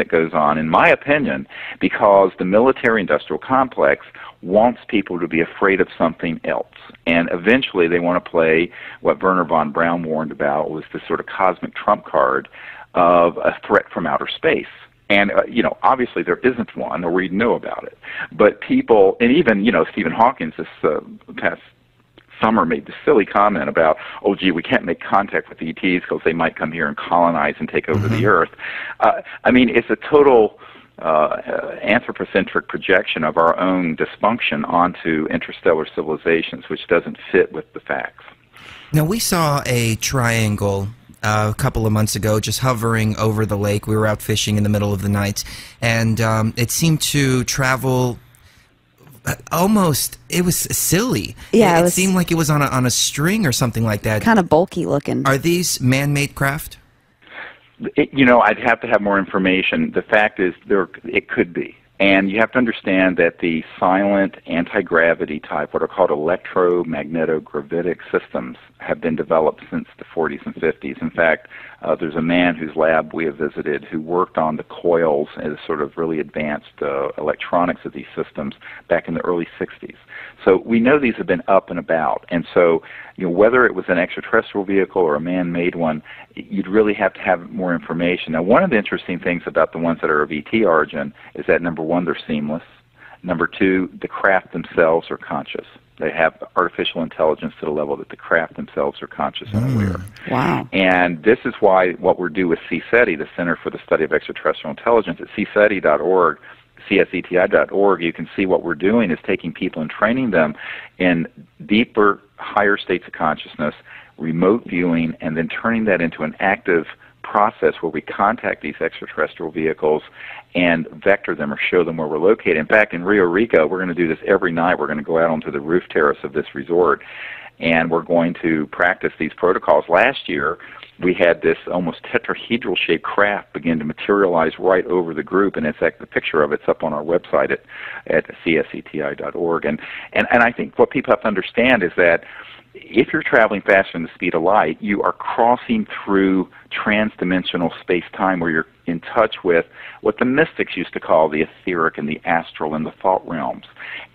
that goes on, in my opinion, because the military-industrial complex wants people to be afraid of something else. And eventually they want to play what Wernher von Braun warned about was this sort of cosmic trump card of a threat from outer space. And, obviously there isn't one, or we'd know about it. But people, and even, Stephen Hawking this past summer made this silly comment about, oh, gee, we can't make contact with ETs because they might come here and colonize and take over the Earth. It's a total anthropocentric projection of our own dysfunction onto interstellar civilizations, which doesn't fit with the facts. Now, we saw a triangle a couple of months ago just hovering over the lake. We were out fishing in the middle of the night, and it seemed to travel almost, it was silly. Yeah, it seemed like it was on a string or something like that. Kind of bulky looking. Are these man-made craft? I'd have to have more information. The fact is, it could be. And you have to understand that the silent anti-gravity type, what are called electromagnetogravitic systems, have been developed since the 40s and 50s. In fact, there's a man whose lab we have visited who worked on the coils and sort of really advanced electronics of these systems back in the early 60s. So we know these have been up and about. And so, whether it was an extraterrestrial vehicle or a man-made one, you'd really have to have more information. Now, one of the interesting things about the ones that are of ET origin is that, number one, they're seamless. Number two, the craft themselves are conscious. They have artificial intelligence to the level that the craft themselves are conscious and aware. Wow. And this is why what we're doing with CSETI, the Center for the Study of Extraterrestrial Intelligence, at cseti.org, cseti.org, you can see what we're doing is taking people and training them in deeper, higher states of consciousness, remote viewing, and then turning that into an active process where we contact these extraterrestrial vehicles and vector them or show them where we're located. In fact, in Rio Rico, we're going to do this every night. We're going to go out onto the roof terrace of this resort, and we're going to practice these protocols. Last year, we had this almost tetrahedral-shaped craft begin to materialize right over the group, and the picture of it's up on our website at cseti.org. And I think what people have to understand is that if you're traveling faster than the speed of light, you are crossing through trans-dimensional space-time where you're in touch with what the mystics used to call the etheric and the astral and the thought realms.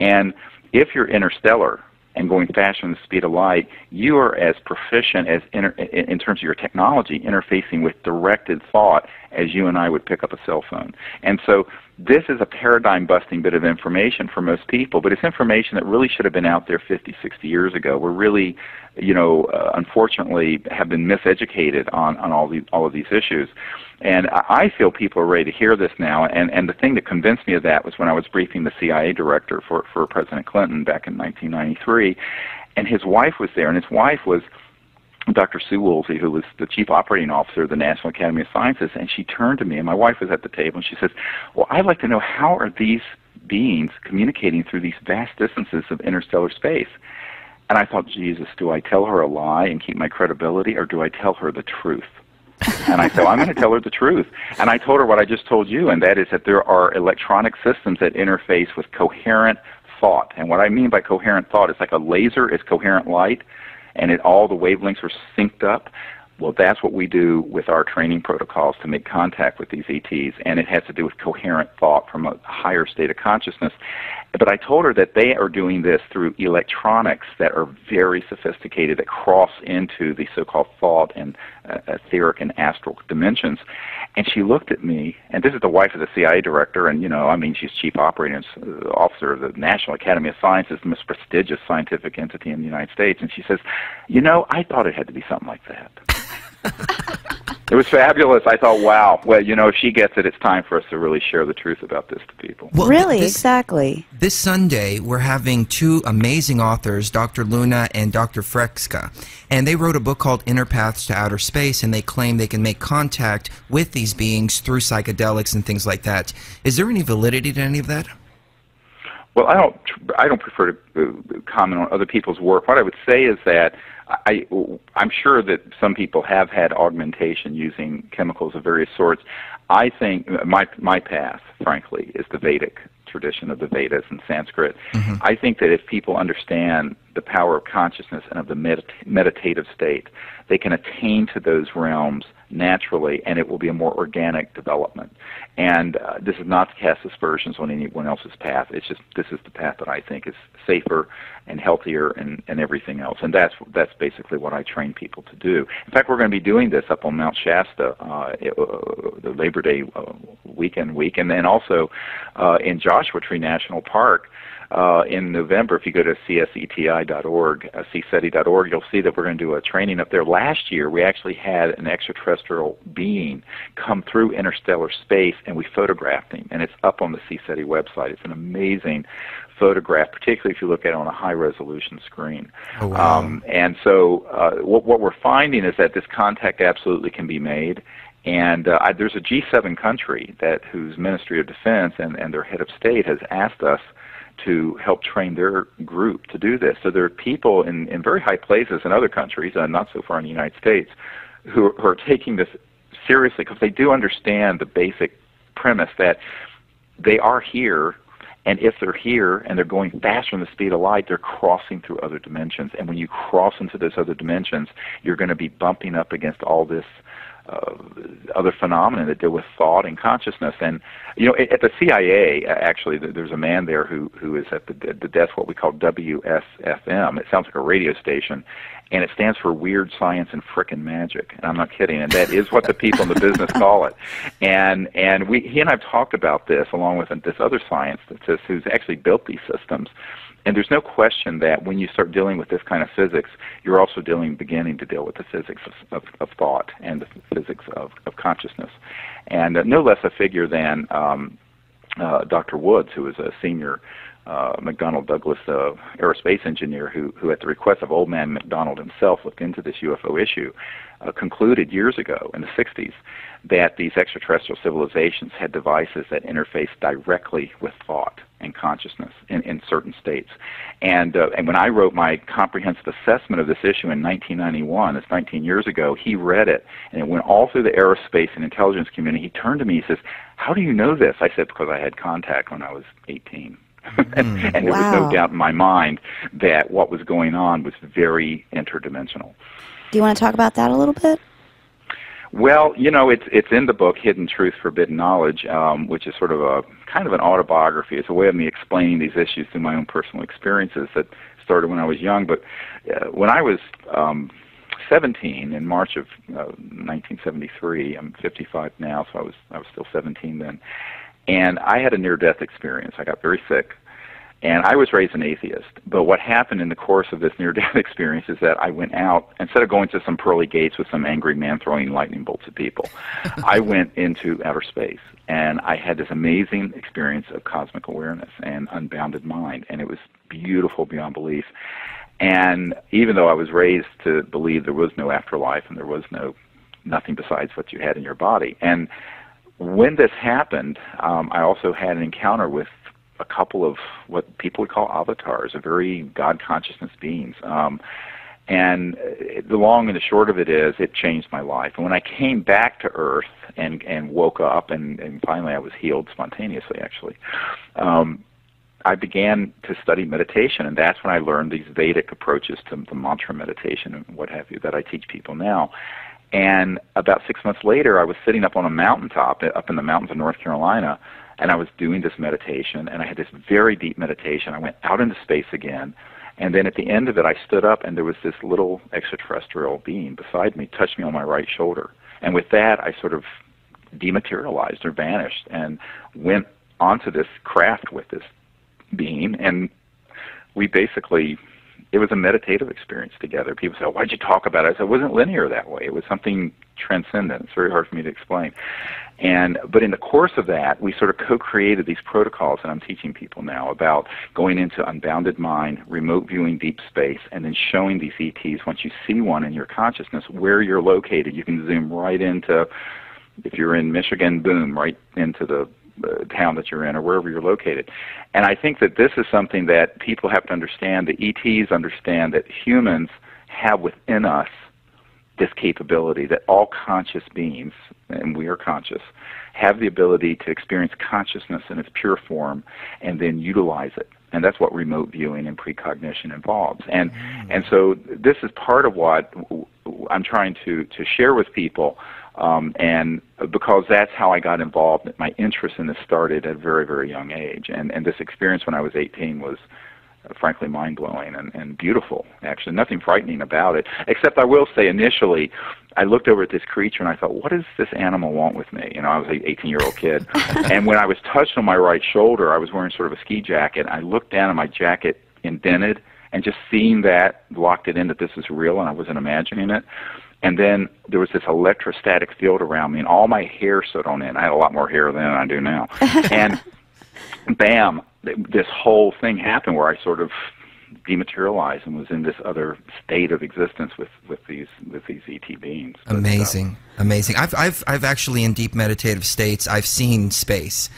And if you're interstellar and going faster than the speed of light, you are as proficient as in terms of your technology interfacing with directed thought as you and I would pick up a cell phone. And so this is a paradigm-busting bit of information for most people, but it's information that really should have been out there 50, 60 years ago. We're really, unfortunately, have been miseducated on all of these issues. And I feel people are ready to hear this now, and the thing that convinced me of that was when I was briefing the CIA director for President Clinton back in 1993, and his wife was there, and his wife was Dr. Sue Woolsey, who was the chief operating officer of the National Academy of Sciences, and she turned to me, and my wife was at the table, and she says, well, I'd like to know, how are these beings communicating through these vast distances of interstellar space? And I thought, Jesus, do I tell her a lie and keep my credibility, or do I tell her the truth? And I said, well, I'm going to tell her the truth. And I told her what I just told you, and that is that there are electronic systems that interface with coherent thought. And what I mean by coherent thought is like a laser is coherent light, and all the wavelengths are synced up. Well, that's what we do with our training protocols to make contact with these ETs, and it has to do with coherent thought from a higher state of consciousness. But I told her that they are doing this through electronics that are very sophisticated, that cross into the so-called thought and etheric and astral dimensions. And she looked at me, and this is the wife of the CIA director, and, she's chief operating officer of the National Academy of Sciences, the most prestigious scientific entity in the United States, and she says, I thought it had to be something like that. It was fabulous. I thought, wow, well, if she gets it, it's time for us to really share the truth about this to people. Well, really, exactly. This Sunday, we're having two amazing authors, Dr. Luna and Dr. Frekska, and they wrote a book called Inner Paths to Outer Space, and they claim they can make contact with these beings through psychedelics and things like that. Is there any validity to any of that? Well, I don't prefer to comment on other people's work. What I would say is that I'm sure that some people have had augmentation using chemicals of various sorts. I think my path, frankly, is the Vedic tradition of the Vedas and Sanskrit. I think that if people understand the power of consciousness and of the meditative state, they can attain to those realms naturally, and it will be a more organic development. And this is not to cast aspersions on anyone else's path. It's just this is the path that I think is safer and healthier and everything else. And that's basically what I train people to do. In fact, we're going to be doing this up on Mount Shasta the Labor Day week, and then also in Joshua Tree National Park. In November, if you go to cseti.org, cseti.org, you'll see that we're going to do a training up there. Last year, we actually had an extraterrestrial being come through interstellar space, and we photographed him, and it's up on the CSETI website. It's an amazing photograph, particularly if you look at it on a high-resolution screen. Oh, wow. And so what we're finding is that this contact absolutely can be made. And there's a G7 country whose Ministry of Defense and their head of state has asked us to help train their group to do this. So there are people in very high places in other countries, not so far in the United States, who are taking this seriously because they do understand the basic premise that they are here, and if they're here and they're going faster than the speed of light, they're crossing through other dimensions. And when you cross into those other dimensions, you're going to be bumping up against all this other phenomena that deal with thought and consciousness. And at the CIA, actually, there's a man there who is at the desk, what we call WSFM. It sounds like a radio station, and it stands for Weird Science and Frickin' Magic. And I'm not kidding, and that is what the people in the business call it. And he and I have talked about this along with this other scientist who's actually built these systems. And there's no question that when you start dealing with this kind of physics, you're also beginning to deal with the physics of thought and the physics of consciousness. And no less a figure than Dr. Woods, who is a senior McDonnell Douglas aerospace engineer who at the request of old man McDonald himself looked into this UFO issue, concluded years ago in the 60s that these extraterrestrial civilizations had devices that interface directly with thought and consciousness in certain states. And when I wrote my comprehensive assessment of this issue in 1991, it's 19 years ago, he read it, and it went all through the aerospace and intelligence community. He turned to me, he says, "How do you know this?" I said, "Because I had contact when I was 18. And there was no doubt in my mind that what was going on was very interdimensional. Do you want to talk about that a little bit? Well, it's in the book, Hidden Truth, Forbidden Knowledge, which is sort of a kind of an autobiography. It's a way of me explaining these issues through my own personal experiences that started when I was young. But when I was 17 in March of 1973, I'm 55 now, so I was still 17 then. And I had a near-death experience. I got very sick, and I was raised an atheist. But what happened in the course of this near-death experience is that I went out, instead of going to some pearly gates with some angry man throwing lightning bolts at people, I went into outer space, and I had this amazing experience of cosmic awareness and unbounded mind, and it was beautiful beyond belief. And even though I was raised to believe there was no afterlife and there was nothing besides what you had in your body, and when this happened, I also had an encounter with a couple of what people would call avatars, very God consciousness beings. And the long and the short of it is, it changed my life. And when I came back to Earth and woke up, and finally I was healed spontaneously, actually, I began to study meditation, and that's when I learned these Vedic approaches to the mantra meditation and what have you that I teach people now. And about 6 months later, I was sitting up on a mountaintop, up in the mountains of North Carolina, and I was doing this meditation, and I had this very deep meditation. I went out into space again, and then at the end of it, I stood up, and there was this little extraterrestrial being beside me, touched me on my right shoulder. And with that, I sort of dematerialized or vanished and went onto this craft with this being, and we basically... It was a meditative experience together. People say, "Oh, why'd you talk about it?" I said, it wasn't linear that way. It was something transcendent. It's very hard for me to explain. But in the course of that, we sort of co-created these protocols that I'm teaching people now about going into unbounded mind, remote viewing deep space, and then showing these ETs, once you see one in your consciousness, where you're located. You can zoom right into, if you're in Michigan, boom, right into the town that you're in or wherever you're located. And I think that this is something that people have to understand. The ETs understand that humans have within us this capability, that all conscious beings, and we are conscious, have the ability to experience consciousness in its pure form and then utilize it. And that's what remote viewing and precognition involves. And so this is part of what I'm trying to share with people, and because that's how I got involved. My interest in this started at a very, very young age. And this experience when I was 18 was frankly mind-blowing and beautiful, actually. Nothing frightening about it, except I will say initially I looked over at this creature and I thought, what does this animal want with me? You know, I was an 18-year-old kid. And when I was touched on my right shoulder, I was wearing sort of a ski jacket. I looked down and my jacket indented, and just seeing that locked it in that this is real and I wasn't imagining it. And then there was this electrostatic field around me, and all my hair stood on end. I had a lot more hair than I do now. And bam, this whole thing happened where I sort of dematerialized and was in this other state of existence with these ET beings. Amazing, amazing. I've actually, in deep meditative states, I've seen space,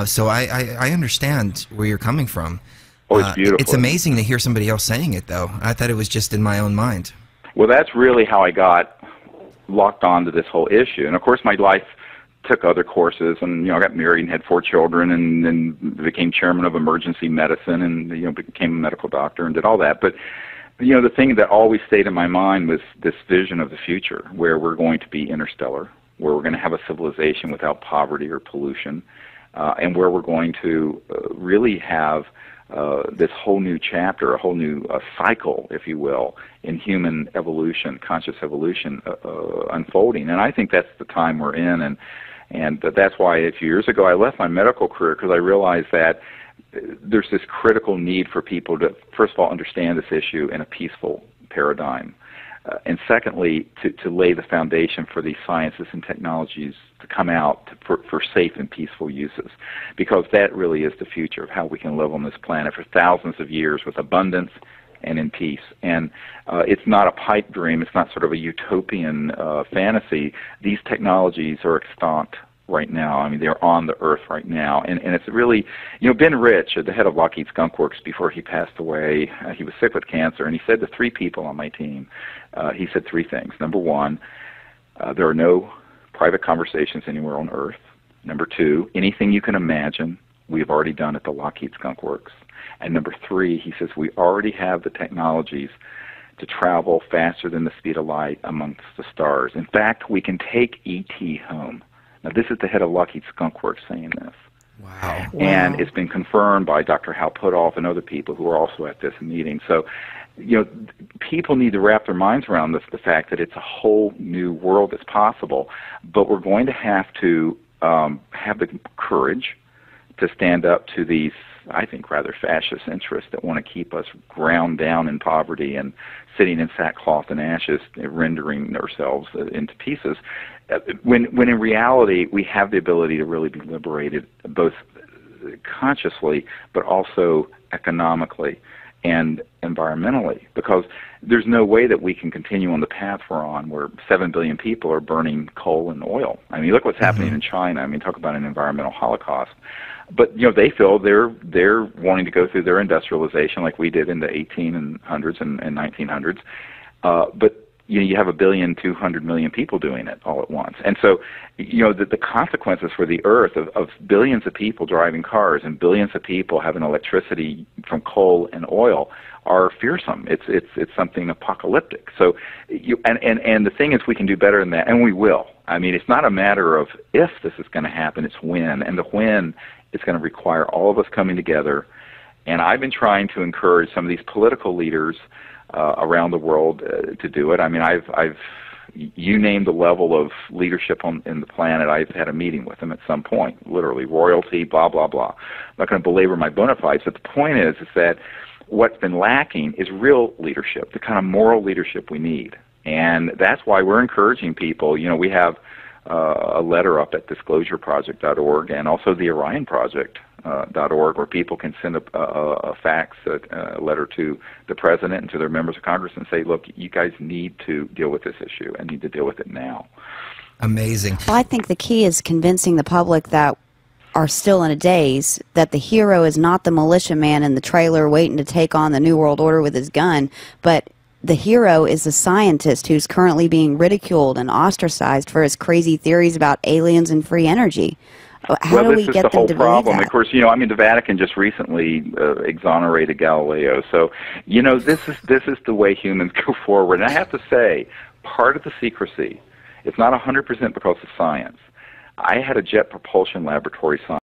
so I understand where you're coming from. Oh, it's beautiful. It's amazing to hear somebody else saying it, though. I thought it was just in my own mind. Well, that's really how I got locked onto this whole issue. And of course, my life took other courses, and I got married and had 4 children, and then became chairman of emergency medicine, and became a medical doctor and did all that. But the thing that always stayed in my mind was this vision of the future, where we're going to be interstellar, where we're going to have a civilization without poverty or pollution, and where we're going to really have this whole new chapter, a whole new cycle, if you will, in human evolution, conscious evolution unfolding. And I think that's the time we're in, and that's why a few years ago I left my medical career, because I realized that there's this critical need for people to, first of all, understand this issue in a peaceful paradigm, and secondly, to lay the foundation for these sciences and technologies to come out for safe and peaceful uses, because that really is the future of how we can live on this planet for thousands of years with abundance and in peace. And it's not a pipe dream. It's not sort of a utopian fantasy. These technologies are extant right now. I mean, they're on the earth right now. And it's really, Ben Rich, the head of Lockheed Skunk Works, before he passed away, he was sick with cancer, and he said to 3 people on my team, he said 3 things. Number 1, there are no private conversations anywhere on earth. Number 2, anything you can imagine, we've already done at the Lockheed Skunk Works. And number 3, he says, we already have the technologies to travel faster than the speed of light amongst the stars. In fact, we can take ET home. Now, this is the head of Lockheed Skunk Works saying this. Wow. And it's been confirmed by Dr. Hal Puthoff and other people who are also at this meeting. So, people need to wrap their minds around this, the fact that it's a whole new world that's possible, but we're going to have to have the courage to stand up to these, I think, rather fascist interests that want to keep us ground down in poverty and sitting in sackcloth and ashes, rendering ourselves into pieces, when in reality we have the ability to really be liberated, both consciously but also economically and environmentally, because there's no way that we can continue on the path we're on where 7 billion people are burning coal and oil. I mean, look what's happening in China. I mean, talk about an environmental holocaust. But they feel they're wanting to go through their industrialization like we did in the 1800s and 1900s. But you have 1,200,000,000 people doing it all at once. And so, the consequences for the earth of billions of people driving cars and billions of people having electricity from coal and oil are fearsome. It's something apocalyptic. So, and the thing is, we can do better than that, and we will. I mean, it's not a matter of if this is going to happen, it's when. And the when is going to require all of us coming together. And I've been trying to encourage some of these political leaders around the world to do it. I mean, you name the level of leadership in the planet, I've had a meeting with them at some point, literally, royalty, blah, blah, blah. I'm not going to belabor my bona fides, but the point is that what's been lacking is real leadership, the kind of moral leadership we need. And that's why we're encouraging people. We have a letter up at disclosureproject.org and also the orionproject.org where people can send a fax, a letter to the president and to their members of Congress and say, look, you guys need to deal with this issue and need to deal with it now. Amazing. Well, I think the key is convincing the public that are still in a daze that the hero is not the militiaman in the trailer waiting to take on the New World Order with his gun, but the hero is the scientist who's currently being ridiculed and ostracized for his crazy theories about aliens and free energy. How do we get them to believe that? Well, this is the whole problem. Of course, the Vatican just recently exonerated Galileo. So, this is the way humans go forward. And I have to say, part of the secrecy, it's not 100% because of science. I had a jet propulsion laboratory science